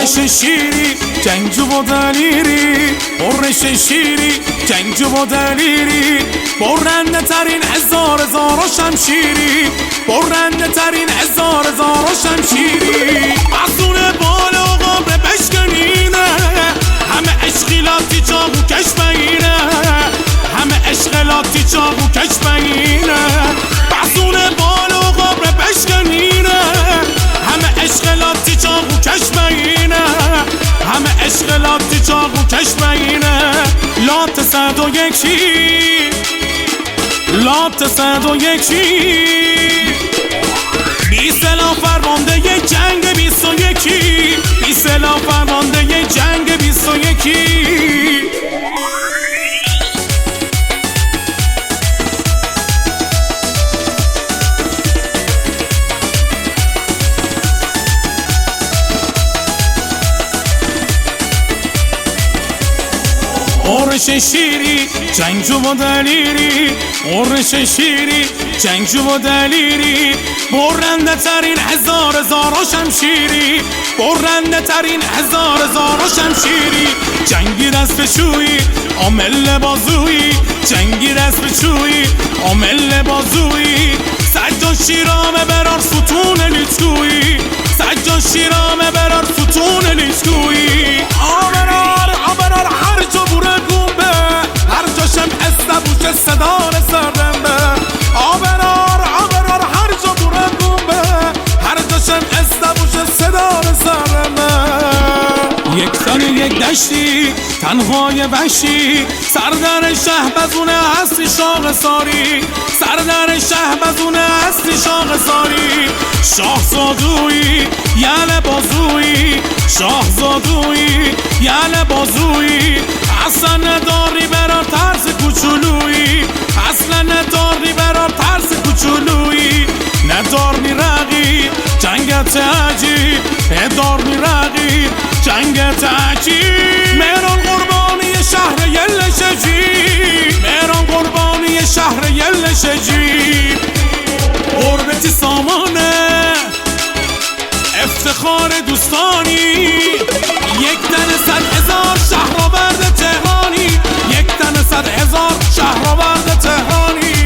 قرش شیری جنگجو و دلیری قرش شیری جنگجو و دلیری برنده ترین هزار و شمشیری برنده ترین هزار و شمشیری افزون بالا و قبر بشکنینه همه اشغالاتی چاقو کش بینه همه اشغالاتی چاقو کش بینه افزون بالا و قبر بشکنینه همه اشغالاتی چاقو کش بینه همه اشغالاتی چاقو کش بینه لات 101 شیر لات 101 شیر بی سلاح فرمانده یه جنگ 21 بی سلاح فرمانده یه جنگ 21 قرش شیری جنگجو و دلیری قرش شیری جنگجو و دلیری برنده ترین هزار و شمشیری برنده ترین هزار و شمشیری جنگی دست شویی عامل بازویی جنگی دست شویی عامل بازویی سجاد شیرامه برار ستون لیچکویی سجاد شیرامه برار ستون لیچکویی آبرار هر جا بوره گومبه هر جاشم استبوش صدا رسردم به آبرار هر جا بوره گومبه هر جاشم استبوش صدا رسردم به یک سال یک دشتی تنهای وحشی سردر شهبزونه هستی شاق ساری سردر شهبزونه هستی شاق ساری شاهزادویی یل بازویی شاهزادویی یل بازویی اصلا نداری برار ترس کوچولویی اصلا نداری برار ترس کوچولویی نداری رقیب جنگت عجیب نداری رقیب جنگت عجیب مهران قربانی شهر یل شجیب مهران قربانی شهر یل شجیب قربتی سامانه افتخار دوستانی یک تن 100,000 شهرآورد تهرانی یک تن 100,000 شهرآورد تهرانی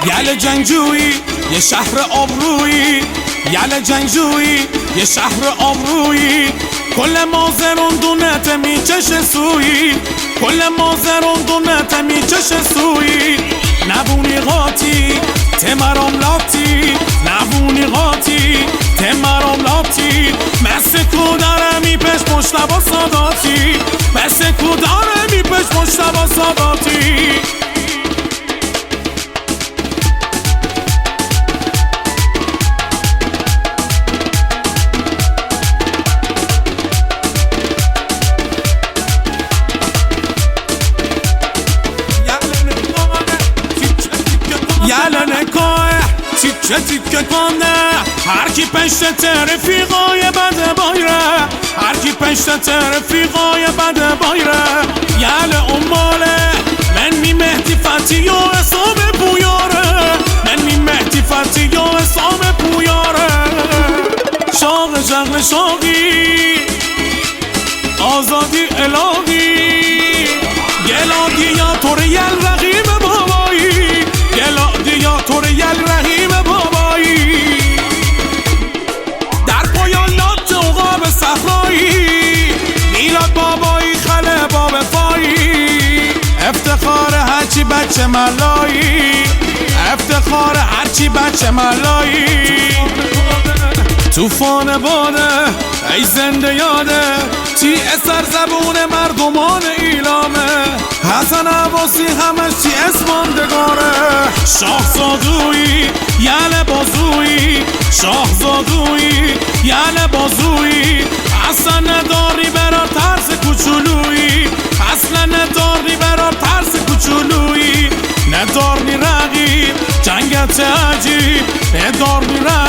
یل جنگجویی یه شهر آبرویی یل جنگجویی یه شهر آبرویی کل مازرون دونت میچشه سویی کل مازرون دونت میچشه سویی نبونی قاطی تمرام لاتی نبونی قاطی تمرام لاتی مثل کوداره میپش مشتبا ساداتی مثل کوداره میپش مشتبا ساداتی یل نکاه تیکه تیکه کنه هر کی پشت رفیقای بده بایره هر کی پشت رفیقای بده بایره یل اماله من می مهدی فتی و حساب بویاره من می مهدی فتی و حساب بویاره شاق شغل شاقی آزادی الهی گلادی یا طور یل رقیب بابایی گلادی یا طور یل رقیب بابایی در پایان لات عقاب صحرایی میلاد بابایی خله باب فایی افتخار هرچی بچه ملایی افتخار هرچی بچه ملایی توفان باده ای زنده یاده تی اثر زبون مردمان ایلامه حسن عباسی همش تی اسماندگاره شاهزادویی یل بازویی شاهزادویی یل بازویی اصلا نداری برار ترس کوچولویی اصلا نداری برار ترس کوچولویی نداری رقیب جنگت عجیب نداری رقیب